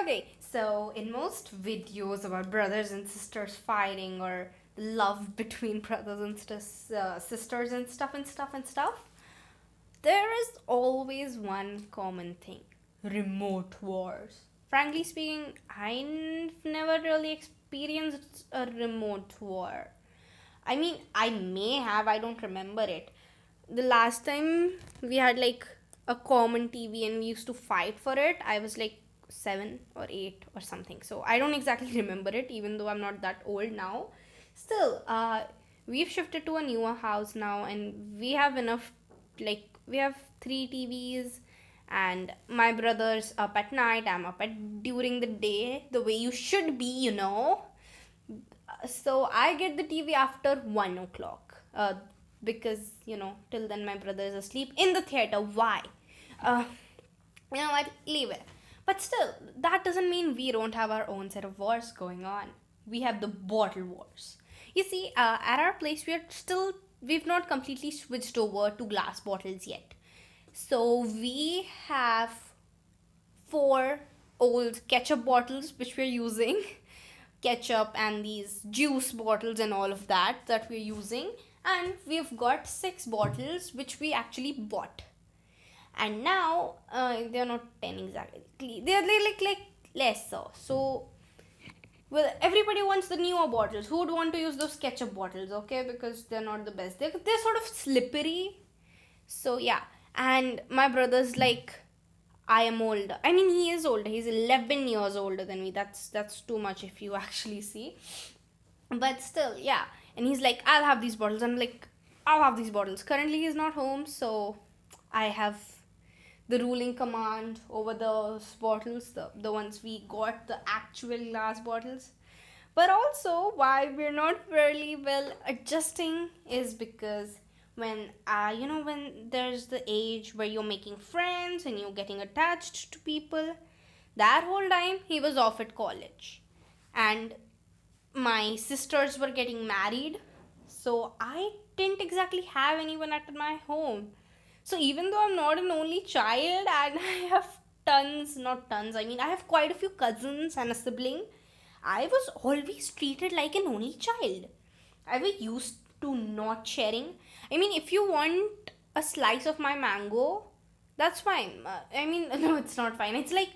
Okay, so in most videos about brothers and sisters fighting or love between brothers and sisters and stuff, there is always one common thing: remote wars. Frankly speaking, I've never really experienced a remote war. I mean, I may have, I don't remember it. The last time we had like a common TV and we used to fight for it, I was like 7 or 8 or something. So I don't exactly remember it, even though I'm not that old now. Still, we've shifted to a newer house now and we have enough, like, we have 3 TVs, and my brother's up at night, I'm up at during the day, the way you should be, so I get the TV after 1 o'clock. Because till then my brother is asleep in the theater. Why? Uh, you know what? Leave it. But still, that doesn't mean we don't have our own set of wars going on. We have the bottle wars. You see, at our place, we've not completely switched over to glass bottles yet. So we have 4 old ketchup bottles which we're using, ketchup and these juice bottles and all of that we're using, and we've got 6 bottles which we actually bought. And now they're not 10 exactly, they're like lesser. So well, everybody wants the newer bottles. Who would want to use those ketchup bottles? Okay, because they're not the best, they're sort of slippery. So yeah, and my brother's like, I am older. I mean, he is older. He's 11 years older than me. That's too much if you actually see. But still, yeah. And he's like, I'll have these bottles. I'm like, I'll have these bottles. Currently, he's not home, so I have the ruling command over those bottles, the ones we got, the actual glass bottles. But also, why we're not really well adjusting is because when there's the age where you're making friends and you're getting attached to people, that whole time he was off at college, and my sisters were getting married, so I didn't exactly have anyone at my home. So even though I'm not an only child and I have tons, not tons, I mean, I have quite a few cousins and a sibling, I was always treated like an only child. I was used to not sharing. I mean, if you want a slice of my mango, that's fine. I mean, no, it's not fine. It's like,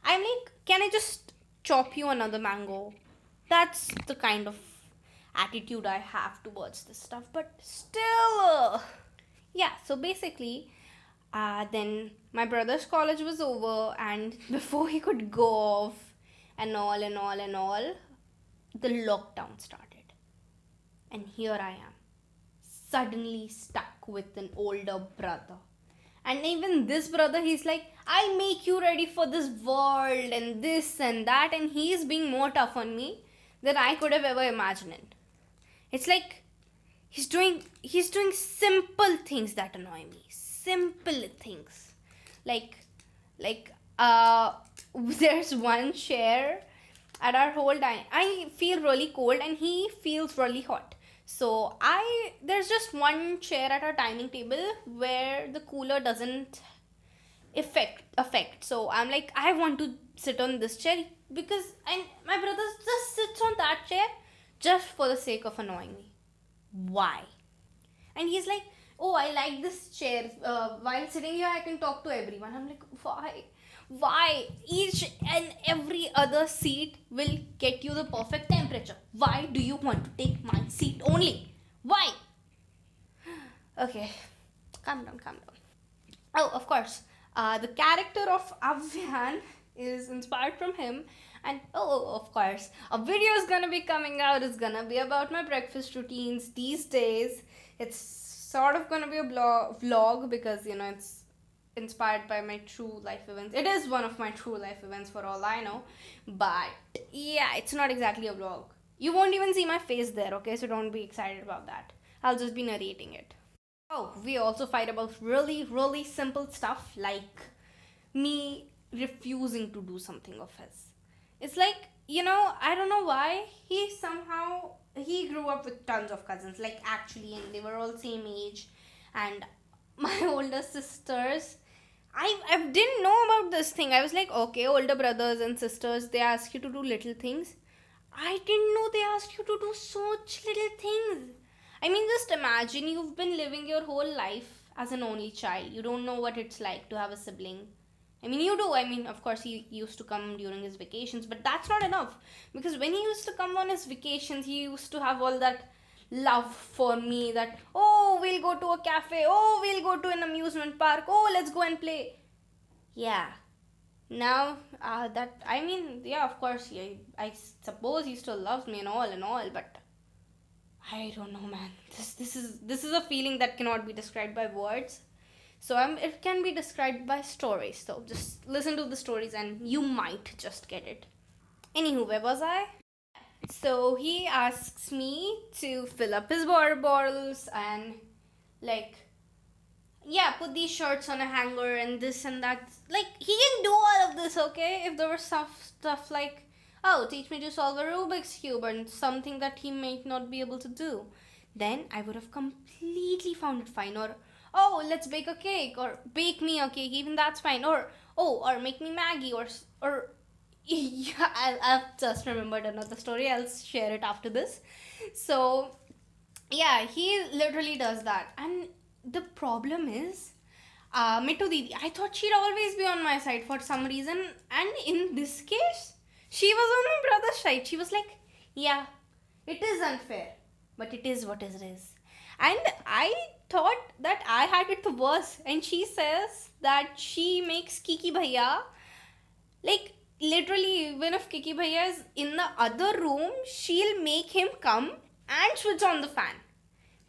I'm like, can I just chop you another mango? That's the kind of attitude I have towards this stuff. But still, yeah, so basically, then my brother's college was over, and before he could go off and all, the lockdown started. And here I am, suddenly stuck with an older brother. And even this brother, he's like, I make you ready for this world and this and that, and he's being more tough on me than I could have ever imagined. It's like he's doing simple things that annoy me. Simple things. Like like there's one chair at our whole time. I feel really cold and he feels really hot. So I there's just one chair at our dining table where the cooler doesn't affect. So I'm like, I want to sit on this chair because and my brother just sits on that chair just for the sake of annoying me. Why? And he's like, oh, I like this chair. While sitting here I can talk to everyone. I'm like, why each and every other seat will get you the perfect temperature? Why do you want to take my seat only? Why? Okay, calm down. Oh, of course, the character of Avyan is inspired from him. And oh, of course, a video is gonna be coming out. It's gonna be about my breakfast routines these days. It's sort of gonna be a vlog because it's inspired by my true life events. It is one of my true life events for all I know. But yeah, it's not exactly a vlog. You won't even see my face there, okay? So don't be excited about that. I'll just be narrating it. Oh, we also fight about really, really simple stuff like me refusing to do something of his. It's like, I don't know why he grew up with tons of cousins, like actually, and they were all same age. And my older sisters, I didn't know about this thing. I was like, okay, older brothers and sisters, they ask you to do little things. I didn't know they asked you to do such little things. I mean, just imagine you've been living your whole life as an only child. You don't know what it's like to have a sibling. I mean, you do. I mean, of course, he used to come during his vacations, but that's not enough. Because when he used to come on his vacations, he used to have all that love for me that, oh, we'll go to a cafe, oh, we'll go to an amusement park, oh, let's go and play. Yeah. Now, that, I mean, yeah, of course, yeah, I suppose he still loves me and all, but I don't know, man. This is a feeling that cannot be described by words. So it can be described by stories. So just listen to the stories and you might just get it. Anywho, where was I? So he asks me to fill up his water bottles and like, yeah, put these shirts on a hanger and this and that. Like, he can do all of this, okay? If there was stuff like, oh, teach me to solve a Rubik's Cube and something that he might not be able to do, then I would have completely found it fine. Or, oh, let's bake a cake, or bake me a cake, even that's fine. Or make me Maggie, or yeah, I've just remembered another story. I'll share it after this. So, yeah, he literally does that. And the problem is, Mittu Didi, I thought she'd always be on my side for some reason. And in this case, she was on my brother's side. She was like, yeah, it is unfair, but it is what it is. And I thought that I had it worse. And she says that she makes Kiki Bhaiya, like, literally, even if Kiki Bhaiya is in the other room, she'll make him come and switch on the fan.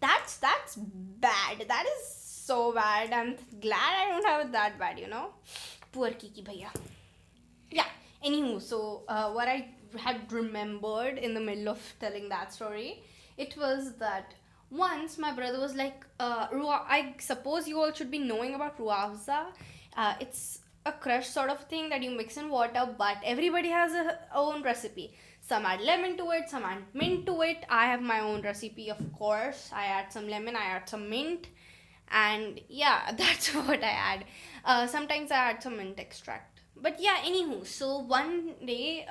That's bad. That is so bad. I'm glad I don't have it that bad, you know. Poor Kiki Bhaiya. Yeah. Anywho, so what I had remembered in the middle of telling that story, it was that once my brother was like, I suppose you all should be knowing about ruafza. It's a crush sort of thing that you mix in water, but everybody has a own recipe. Some add lemon to it, some add mint to it. I have my own recipe, of course. I add some lemon, I add some mint, and yeah, that's what I add. Sometimes I add some mint extract. But yeah, anywho, so one day,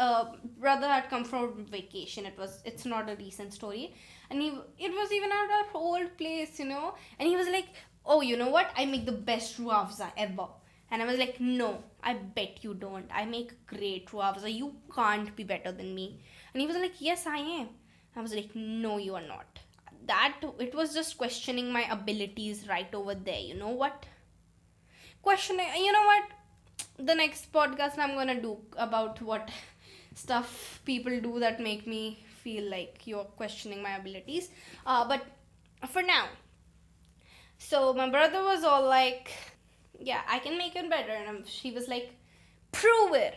brother had come from vacation. It's not a recent story, and it was even at our old place, you know. And he was like, "Oh, you know what? I make the best ruafza ever." And I was like, no, I bet you don't. I make great ruafza. You can't be better than me. And he was like, yes, I am. I was like, no, you are not. It was just questioning my abilities right over there. You know what? You know what? The next podcast I'm gonna do about what stuff people do that make me feel like you're questioning my abilities. But for now, so my brother was all like, yeah, I can make it better. And she was like, prove it.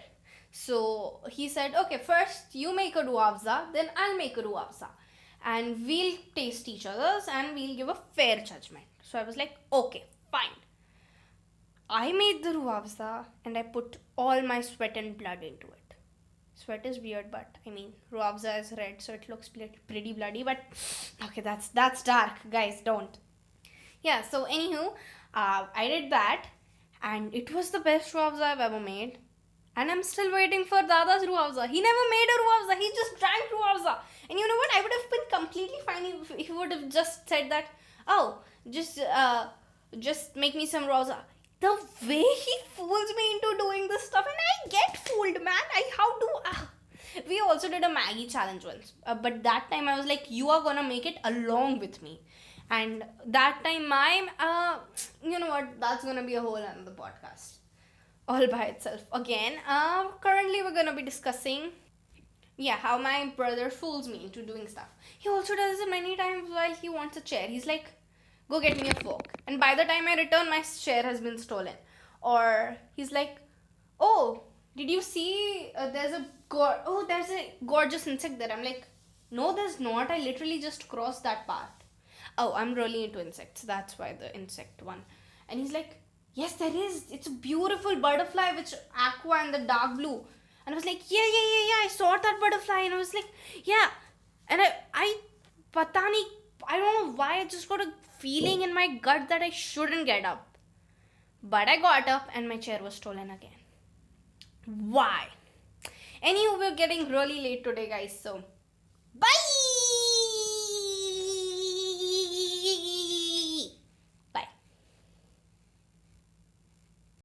So he said, okay, first you make a ruafza, then I'll make a ruafza. And we'll taste each other's and we'll give a fair judgment. So I was like, okay, fine. I made the ruafza and I put all my sweat and blood into it. Sweat is weird, but I mean, ruafza is red, so it looks pretty bloody. But okay, that's dark, guys. Don't. Yeah. So anywho, I did that, and it was the best ruafza I've ever made. And I'm still waiting for Dada's ruafza. He never made a ruafza. He just drank ruafza. And you know what? I would have been completely fine if he would have just said that. Oh, just make me some ruafza. The way he fools me into doing this stuff, and I get fooled, man. We also did a Maggie challenge once, but that time I was like, you are gonna make it along with me. And that time, you know what? That's gonna be a whole another podcast all by itself. Again, currently we're gonna be discussing, yeah, how my brother fools me into doing stuff. He also does it many times while he wants a chair. He's like, go get me a fork. And by the time I return, my chair has been stolen. Or he's like, oh, did you see there's a gorgeous insect there. I'm like, no, there's not. I literally just crossed that path. Oh, I'm really into insects. That's why the insect one. And he's like, yes, there is. It's a beautiful butterfly, which aqua and the dark blue. And I was like, yeah. I saw that butterfly. And I was like, yeah. And I don't know why, I just got a feeling in my gut that I shouldn't get up. But I got up and my chair was stolen again. Why? Anyway, we're getting really late today, guys, so bye!